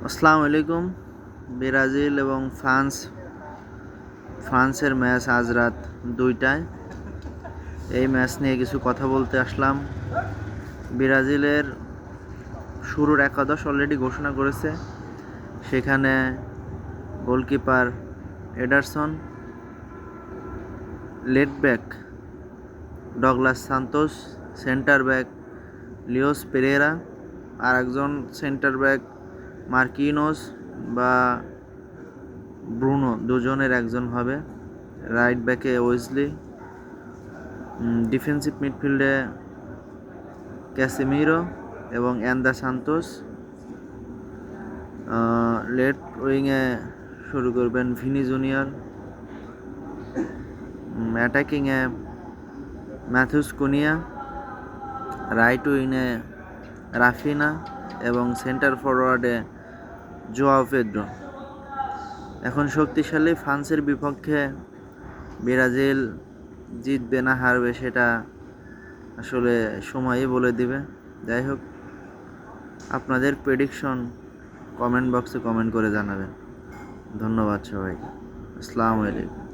আসসালামু আলাইকুম। ব্রাজিল এবং ফ্রান্সের ম্যাচ আজ রাত 2টায়। এই ম্যাচ নিয়ে কিছু কথা বলতে আসলাম। ব্রাজিলের শুরুর একাদশ অলরেডি ঘোষণা করেছে। সেখানে goalkeeper Ederson, left back Douglas Santos, centre back Leo Pereira, আর একজন সেন্টার ব্যাক মার্কিনোস বা ব্রুনো, দুজনের একজন হবে। রাইট ব্যাকে ওয়েসলি, ডিফেন্সিভ মিডফিল্ডে ক্যাসেমিরো এবং অ্যান্দা সান্তোস, লেফট উইংয়ে শুরু করবেন Vini junior, অ্যাটাকিংয়ে Mathews Kunia, right উইংয়ে Raphinha এবং সেন্টার ফরওয়ার্ডে জোয়াও পেদ্রো। এখন শক্তিশালী ফ্রান্সের বিপক্ষে ব্রাজিল জিতবে না হারবে সেটা আসলে সময়ই বলে দিবে। যাই হোক, আপনাদের প্রেডিকশন কমেন্ট বক্সে কমেন্ট করে জানাবেন। ধন্যবাদ সবাইকে। আসসালামু আলাইকুম।